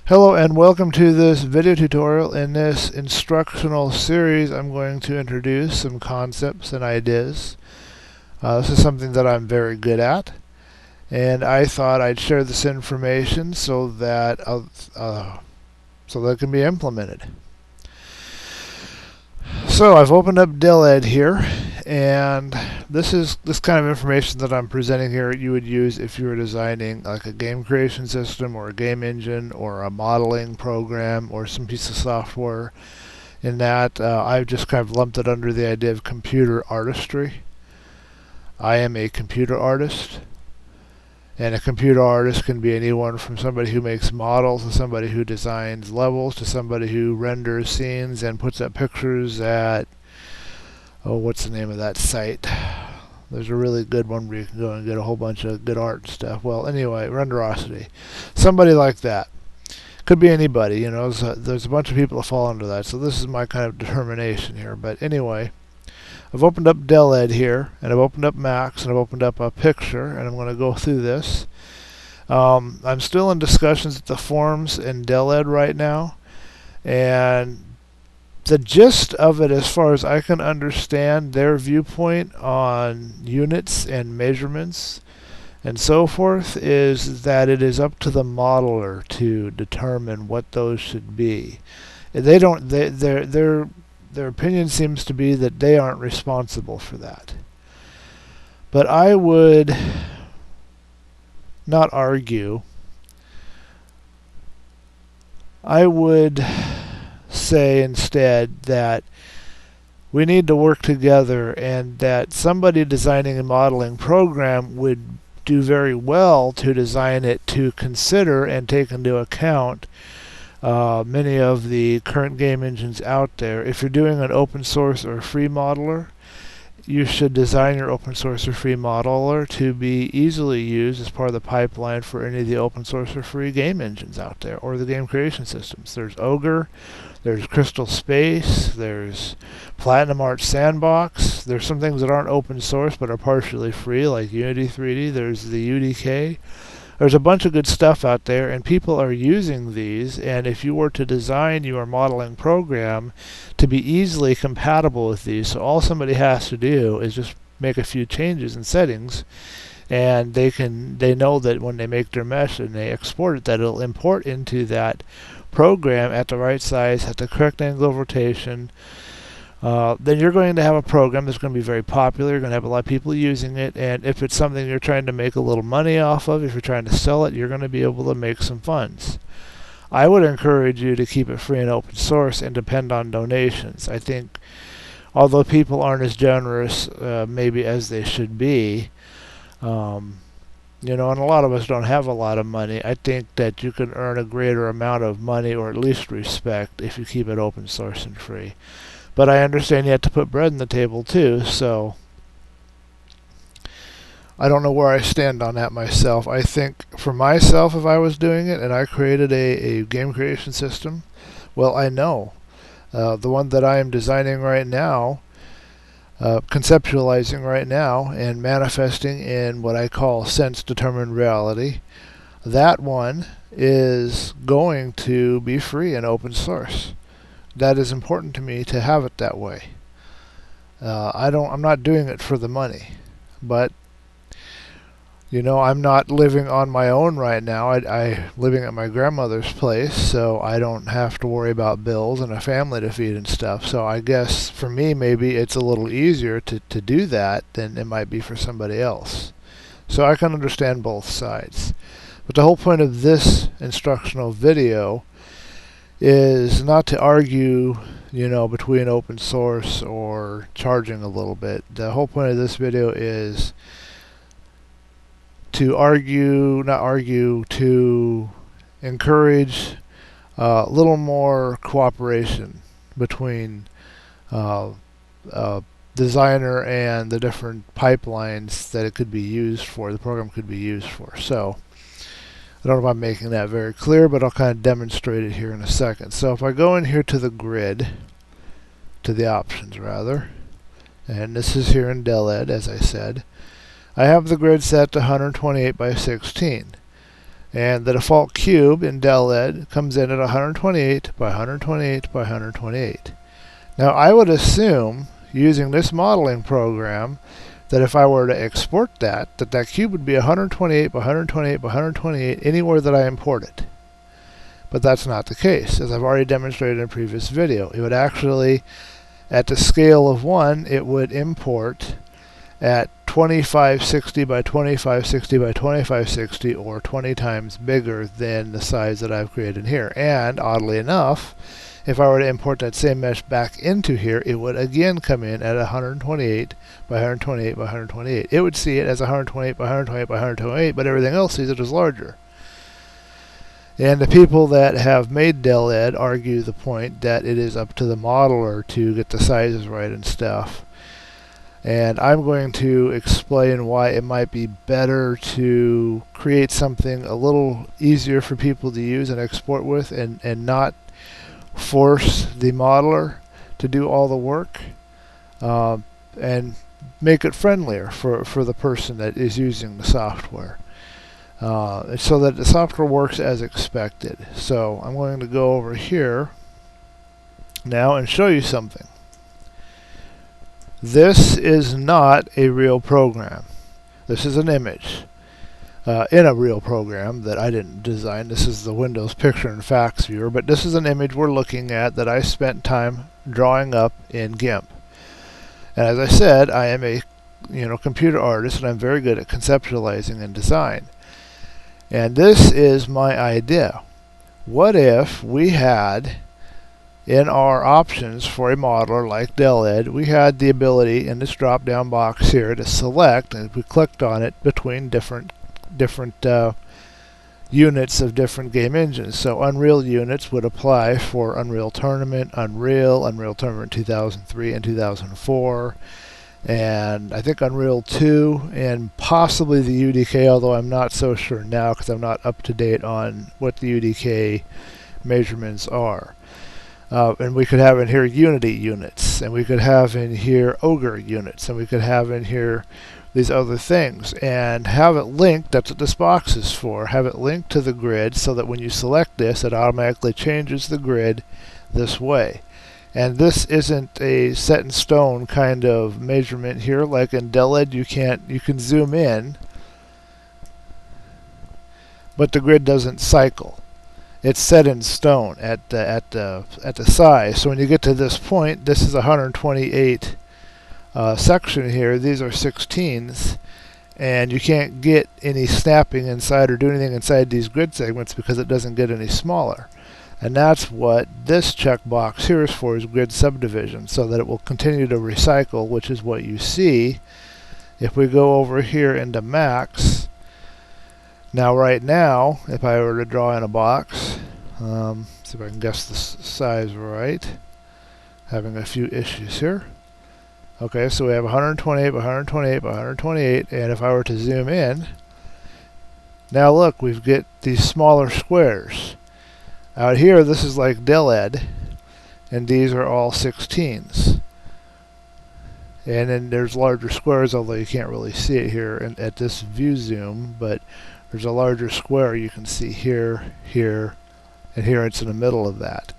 Hello and welcome to this video tutorial. In this instructional series, I'm going to introduce some concepts and ideas. This is something that I'm very good at, and I thought I'd share this information so that it can be implemented. So I've opened up DELED here, and this kind of information that I'm presenting here you would use if you were designing like a game creation system or a game engine or a modeling program or some piece of software. In that, I've just kind of lumped it under the idea of computer artistry. I am a computer artist, and a computer artist can be anyone from somebody who makes models to somebody who designs levels to somebody who renders scenes and puts up pictures at, oh, what's the name of that site? There's a really good one where you can go and get a whole bunch of good art and stuff. Well, anyway, Renderosity. Somebody like that. Could be anybody, you know. There's a bunch of people that fall under that. So this is my kind of determination here. But anyway, I've opened up DELED here, and I've opened up Max, and I've opened up a picture, and I'm going to go through this. I'm still in discussions with the forums in DELED right now, and the gist of it, as far as I can understand, their viewpoint on units and measurements and so forth, is that it is up to the modeler to determine what those should be. They don't. Their opinion seems to be that they aren't responsible for that. But I would not argue. I would say instead that we need to work together, and that somebody designing a modeling program would do very well to design it to consider and take into account many of the current game engines out there. If you're doing an open source or free modeler, you should design your open source or free modeler to be easily used as part of the pipeline for any of the open source or free game engines out there, or the game creation systems. There's Ogre, there's Crystal Space, there's Platinum Arts Sandbox. There's some things that aren't open source but are partially free, like Unity 3D. There's the UDK. There's a bunch of good stuff out there, and people are using these. And if you were to design your modeling program to be easily compatible with these, so all somebody has to do is just make a few changes in settings, and they know that when they make their mesh and they export it, that it'll import into that program at the right size, at the correct angle of rotation. Then you're going to have a program that's going to be very popular. You're going to have a lot of people using it, and if it's something you're trying to make a little money off of, if you're trying to sell it, you're going to be able to make some funds. I would encourage you to keep it free and open source and depend on donations. I think, although people aren't as generous maybe as they should be, and a lot of us don't have a lot of money, I think that you can earn a greater amount of money, or at least respect, if you keep it open source and free. But I understand you have to put bread on the table too, so I don't know where I stand on that myself. I think for myself, if I was doing it and I created a game creation system, well, I know the one that I am designing right now, conceptualizing right now, and manifesting in what I call sense-determined reality, that one is going to be free and open source. That is important to me to have it that way. I'm not doing it for the money, but I'm not living on my own right now. I'm living at my grandmother's place, so I don't have to worry about bills and a family to feed and stuff. So I guess for me, maybe it's a little easier to do that than it might be for somebody else. So I can understand both sides. But the whole point of this instructional video is not to argue, between open source or charging a little bit. The whole point of this video is to to encourage a little more cooperation between designer and the different pipelines that it could be used for, the program could be used for. So I don't know if I'm making that very clear, but I'll kind of demonstrate it here in a second. So if I go in here to the grid, to the options rather, and this is here in DELED, as I said, I have the grid set to 128 by 16. And the default cube in del-ed comes in at 128 by 128 by 128. Now I would assume, using this modeling program, that if I were to export that cube would be 128 by 128 by 128 anywhere that I import it. But that's not the case, as I've already demonstrated in a previous video. It would actually, at the scale of 1, it would import at 2560 by 2560 by 2560, or 20 times bigger than the size that I've created here. And oddly enough, if I were to import that same mesh back into here, it would again come in at 128 by 128 by 128. It would see it as 128 by 128 by 128, but everything else sees it as larger. And the people that have made del-ed argue the point that it is up to the modeler to get the sizes right and stuff. And I'm going to explain why it might be better to create something a little easier for people to use and export with, and not force the modeler to do all the work, and make it friendlier for the person that is using the software, so that the software works as expected. So I'm going to go over here now and show you something. This is not a real program. This is an image in a real program that I didn't design. This is the Windows Picture and Facts Viewer, but this is an image we're looking at that I spent time drawing up in GIMP. And as I said, I am a computer artist, and I'm very good at conceptualizing and design. And this is my idea. What if we had, in our options for a modeler like del-ed, we had the ability in this drop-down box here to select, and if we clicked on it, between different units of different game engines. So Unreal units would apply for Unreal Tournament, Unreal Tournament 2003 and 2004, and I think Unreal 2, and possibly the UDK, although I'm not so sure now because I'm not up to date on what the UDK measurements are. And we could have in here Unity units, and we could have in here Ogre units, and we could have in here these other things, and have it linked. That's what this box is for. Have it linked to the grid so that when you select this, it automatically changes the grid this way. And this isn't a set in stone kind of measurement here. Like in del-ed, you can zoom in, but the grid doesn't cycle. It's set in stone at the size. So when you get to this point, this is 128 section here. These are 16s, and you can't get any snapping inside or do anything inside these grid segments because it doesn't get any smaller. And that's what this checkbox here is for, is grid subdivision, so that it will continue to recycle, which is what you see if we go over here into max. Now right now, if I were to draw in a box, see if I can guess the size right, having a few issues here. Okay, so we have 128 by 128 by 128, and if I were to zoom in, now look, we get these smaller squares. Out here, this is like del-ed, and these are all 16s. And then there's larger squares, although you can't really see it here at this view zoom, but there's a larger square you can see here, here, and here. It's in the middle of that.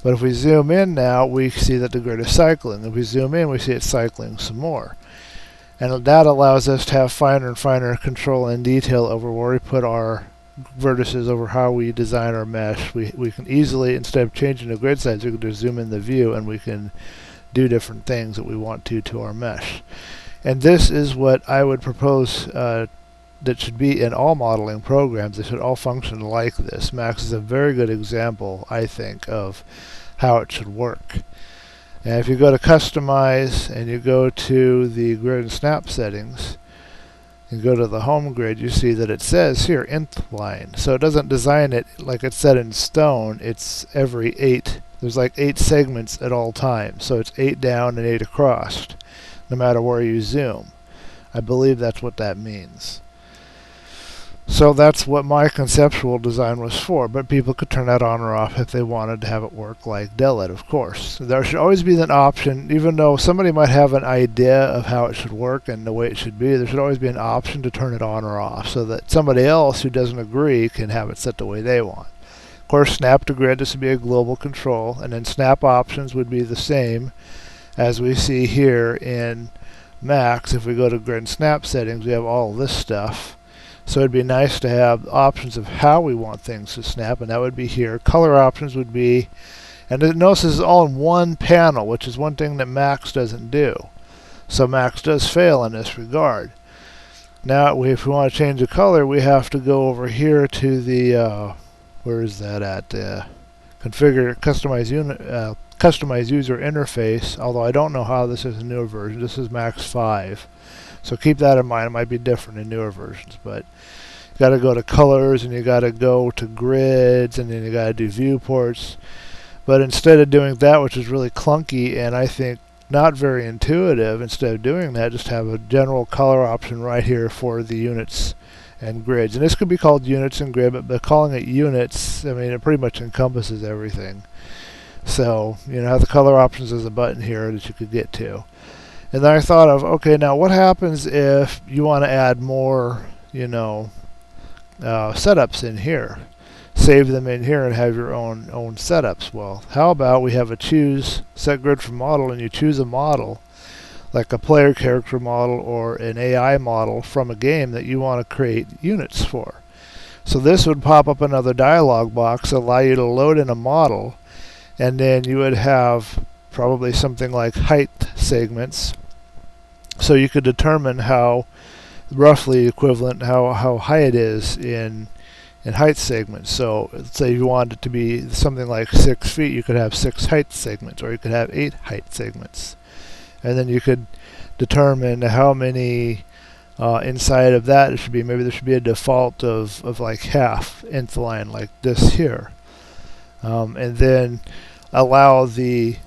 But if we zoom in now, we see that the grid is cycling. If we zoom in, we see it's cycling some more. And that allows us to have finer and finer control and detail over where we put our vertices, over how we design our mesh. We can easily, instead of changing the grid size, we can just zoom in the view, and we can do different things that we want to our mesh. And this is what I would propose that should be in all modeling programs. They should all function like this. Max is a very good example, I think, of how it should work. And if you go to Customize and you go to the Grid and Snap settings and go to the home grid, you see that it says here nth line. So it doesn't design it like it's set in stone. It's every 8. There's like 8 segments at all times. So it's 8 down and 8 across, no matter where you zoom. I believe that's what that means. So that's what my conceptual design was for, but people could turn that on or off if they wanted to have it work like DELED, of course. There should always be an option, even though somebody might have an idea of how it should work and the way it should be, there should always be an option to turn it on or off so that somebody else who doesn't agree can have it set the way they want. Of course, snap to grid, this would be a global control, and then snap options would be the same as we see here in Max. If we go to grid and snap settings, we have all this stuff. So it'd be nice to have options of how we want things to snap, and that would be here. Color options would be, and notice this is all in one panel, which is one thing that Max doesn't do. So Max does fail in this regard. Now, if we want to change the color, we have to go over here to the, where is that at? Configure, customize unit, customize user interface, although I don't know how this is a newer version. This is Max 5. So keep that in mind. It might be different in newer versions, but you got to go to colors and you got to go to grids and then you got to do viewports. But instead of doing that, which is really clunky and I think not very intuitive, instead of doing that, just have a general color option right here for the units and grids. And this could be called units and grid, but by calling it units, I mean, it pretty much encompasses everything. So, you know, have the color options as a button here that you could get to. And then I thought of, okay, now what happens if you want to add more, you know, setups in here? Save them in here and have your own setups. Well, how about we have a choose set grid for model, and you choose a model, like a player character model or an AI model from a game that you want to create units for. So this would pop up another dialog box, allow you to load in a model, and then you would have probably something like height segments. So you could determine how roughly equivalent how high it is in height segments. So let's say you want it to be something like 6 feet, you could have 6 height segments, or you could have 8 height segments. And then you could determine how many inside of that it should be. Maybe there should be a default of like half nth line, like this here. And then allow the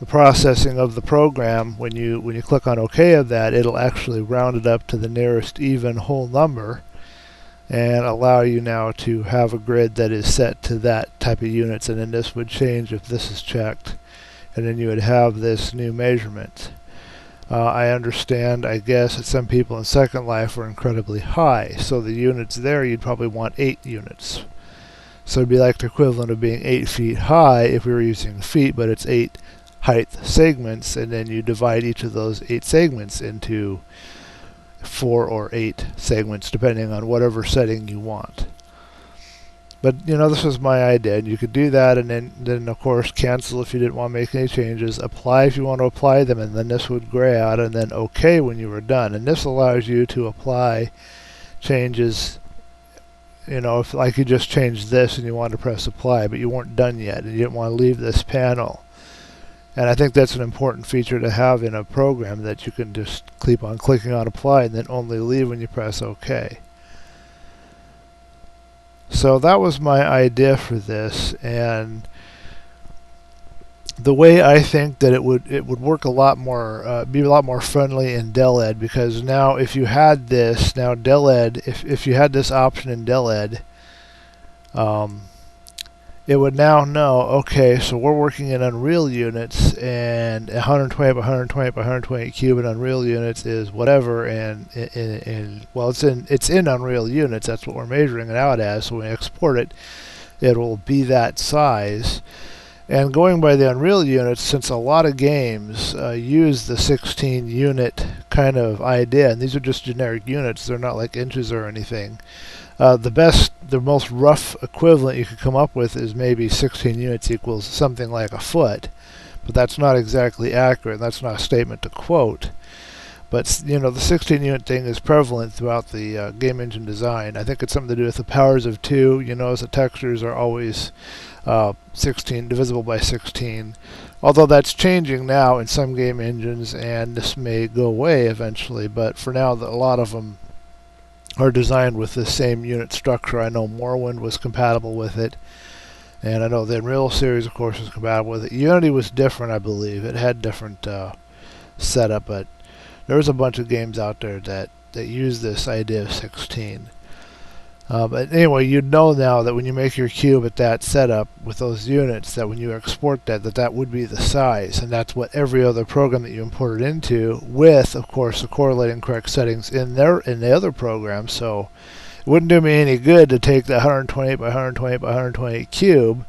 processing of the program, when you click on OK of that, it'll actually round it up to the nearest even whole number and allow you now to have a grid that is set to that type of units. And then this would change if this is checked, and then you would have this new measurement. I understand, I guess, that some people in Second Life are incredibly high, so the units there you'd probably want 8 units. So it'd be like the equivalent of being 8 feet high if we were using feet, but it's 8 height segments, and then you divide each of those 8 segments into 4 or 8 segments depending on whatever setting you want. But you know, this was my idea, and you could do that, and then of course cancel if you didn't want to make any changes, apply if you want to apply them, and then this would gray out, and then OK when you were done. And this allows you to apply changes, you know, if like you just changed this and you wanted to press apply but you weren't done yet and you didn't want to leave this panel. And I think that's an important feature to have in a program, that you can just keep on clicking on apply and then only leave when you press OK. So that was my idea for this, and the way I think that it would work a lot more, be a lot more friendly in DELED, because now if you had this, now DELED, if you had this option in DELED, it would now know, okay, so we're working in Unreal units, and 120 by 120 by 120 cube in Unreal units is whatever, and well, it's in Unreal units. That's what we're measuring it out as. So when we export it, it will be that size. And going by the Unreal units, since a lot of games use the 16 unit kind of idea, and these are just generic units, they're not like inches or anything. The most rough equivalent you could come up with is maybe 16 units equals something like a foot, but that's not exactly accurate. That's not a statement to quote. But you know, the 16 unit thing is prevalent throughout the game engine design. I think it's something to do with the powers of 2. You notice the textures are always 16 divisible by 16. Although that's changing now in some game engines, and this may go away eventually. But for now, a lot of them are designed with the same unit structure. I know Morrowind was compatible with it, and I know the Unreal series, of course, was compatible with it. Unity was different, I believe. It had different setup, but there was a bunch of games out there that that use this idea of 16. But anyway, you know now that when you make your cube at that setup with those units, that when you export that would be the size, and that's what every other program that you import it into, with of course the correlating correct settings in the other program. So it wouldn't do me any good to take the 128 by 128 by 128 cube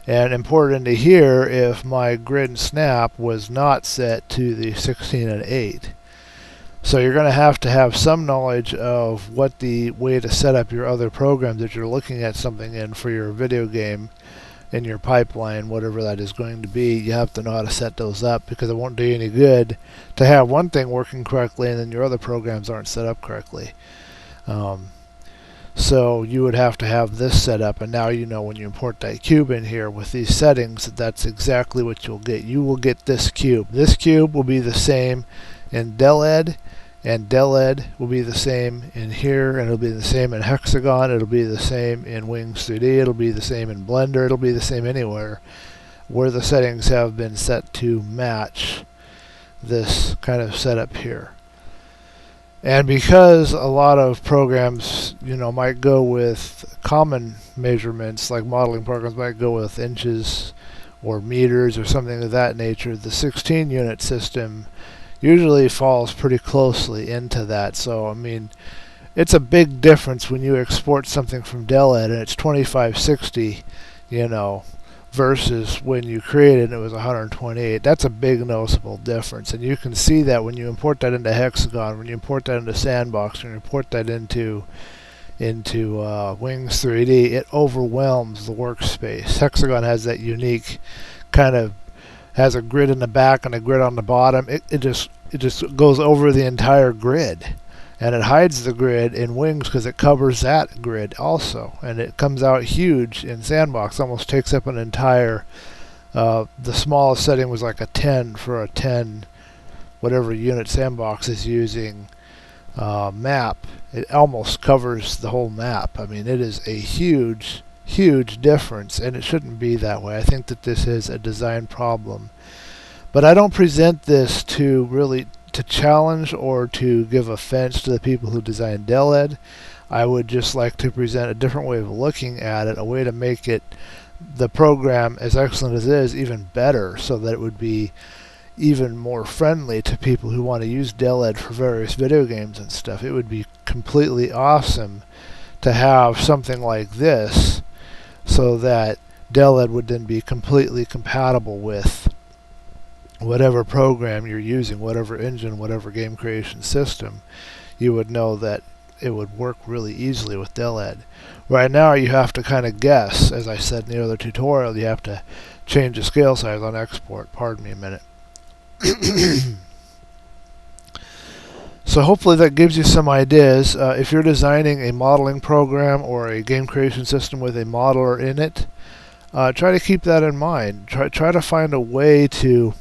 and import it into here if my grid and snap was not set to the 16 and 8. So you're going to have some knowledge of what the way to set up your other programs that you're looking at something in for your video game in your pipeline, whatever that is going to be. You have to know how to set those up, because it won't do you any good to have one thing working correctly and then your other programs aren't set up correctly. So you would have to have this set up, and now you know when you import that cube in here with these settings, that's exactly what you'll get. You will get this cube. This cube will be the same in DelEd, and DelEd will be the same in here, and it'll be the same in Hexagon, it'll be the same in Wings 3D, it'll be the same in Blender, it'll be the same anywhere where the settings have been set to match this kind of setup here. And because a lot of programs, might go with common measurements, like modeling programs might go with inches or meters or something of that nature, the 16 unit system usually falls pretty closely into that. So I mean, it's a big difference when you export something from DelEd and it's 2560, versus when you created it and it was 128. That's a big noticeable difference, and you can see that when you import that into Hexagon, when you import that into Sandbox, when you import that into Wings 3D, it overwhelms the workspace. Hexagon has that unique kind of, has a grid in the back and a grid on the bottom. It just goes over the entire grid, and it hides the grid in Wings because it covers that grid also, and it comes out huge in Sandbox, almost takes up an entire, the smallest setting was like a 10 for a 10 whatever unit Sandbox is using map. It almost covers the whole map. I mean, it is a huge difference, and it shouldn't be that way. I think that this is a design problem, but I don't present this to really to challenge or to give offense to the people who designed DelEd. I would just like to present a different way of looking at it, a way to make it, the program, as excellent as it is, even better, so that it would be even more friendly to people who want to use DelEd for various video games and stuff. It would be completely awesome to have something like this, so that DelEd would then be completely compatible with whatever program you're using, whatever engine, whatever game creation system. You would know that it would work really easily with DelEd. Right now you have to kind of guess. As I said in the other tutorial, you have to change the scale size on export. Pardon me a minute. So hopefully that gives you some ideas. If you're designing a modeling program or a game creation system with a modeler in it, try to keep that in mind. Try to find a way to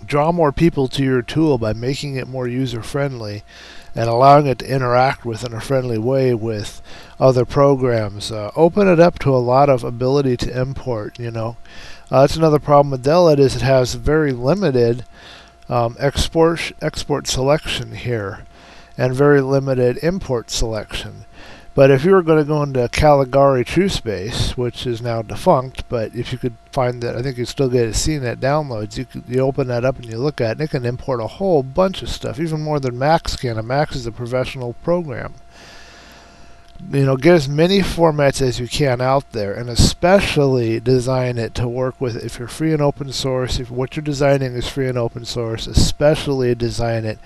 draw more people to your tool by making it more user-friendly and allowing it to interact with in a friendly way with other programs. Open it up to a lot of ability to import. That's another problem with DelEd, is it has very limited export selection here and very limited import selection. But if you were going to go into Caligari TrueSpace, which is now defunct, but if you could find that, I think you still get a CNET downloads, you open that up and you look at it, and it can import a whole bunch of stuff, even more than Max can. And Max is a professional program. Get as many formats as you can out there, and especially design it to work with, if you're free and open source, if what you're designing is free and open source, especially design it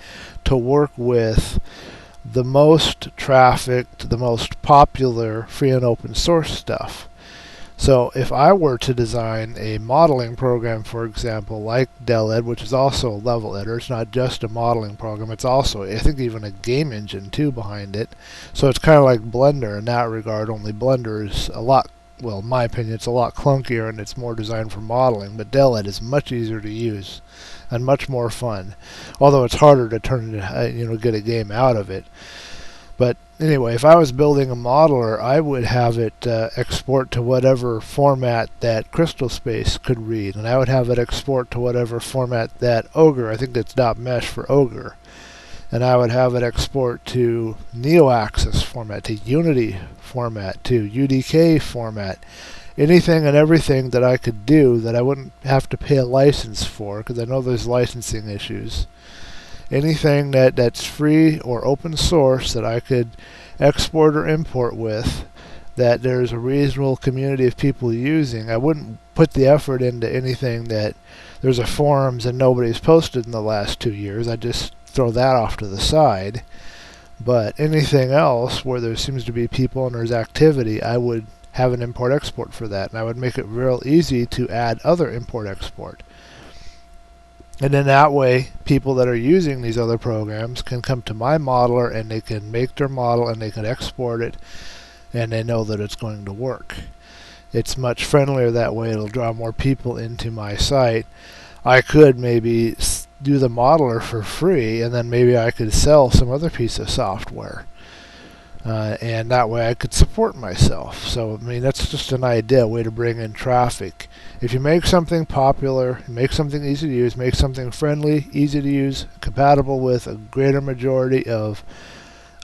to work with the most trafficked, the most popular free and open source stuff. So if I were to design a modeling program, for example, like DelEd, which is also a level editor, it's not just a modeling program, it's also, I think, even a game engine too behind it. So it's kind of like Blender in that regard, only Blender is a lot, well, in my opinion, it's a lot clunkier and it's more designed for modeling, but DelEd is much easier to use and much more fun, although it's harder to turn it, get a game out of it. But anyway, if I was building a modeler, I would have it export to whatever format that Crystal Space could read, and I would have it export to whatever format that Ogre, I think that's .mesh for Ogre, and I would have it export to Neo-Axis format, to Unity format, to UDK format, anything and everything that I could do that I wouldn't have to pay a license for, because I know there's licensing issues. Anything that's free or open source that I could export or import with, that there's a reasonable community of people using. I wouldn't put the effort into anything that there's a forums and nobody's posted in the last 2 years. I just throw that off to the side. But anything else where there seems to be people and there's activity, I would have an import-export for that, and I would make it real easy to add other import-export. And then that way, people that are using these other programs can come to my modeler and they can make their model and they can export it, and they know that it's going to work. It's much friendlier that way. It'll draw more people into my site. I could maybe do the modeler for free, and then maybe I could sell some other piece of software. And that way I could support myself. So, I mean, that's just an idea, a way to bring in traffic. If you make something popular, make something easy to use, make something friendly, easy to use, compatible with a greater majority of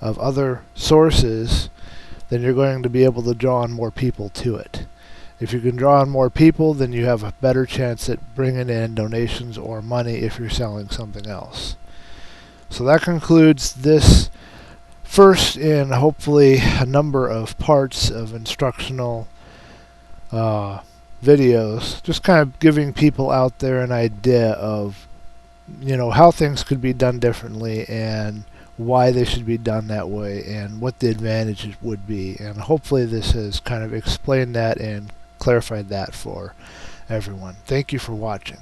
other sources, then you're going to be able to draw on more people to it. If you can draw on more people, then you have a better chance at bringing in donations or money if you're selling something else. So that concludes this first in hopefully a number of parts of instructional videos, just kind of giving people out there an idea of, you know, how things could be done differently and why they should be done that way and what the advantages would be. And hopefully this has kind of explained that and clarified that for everyone. Thank you for watching.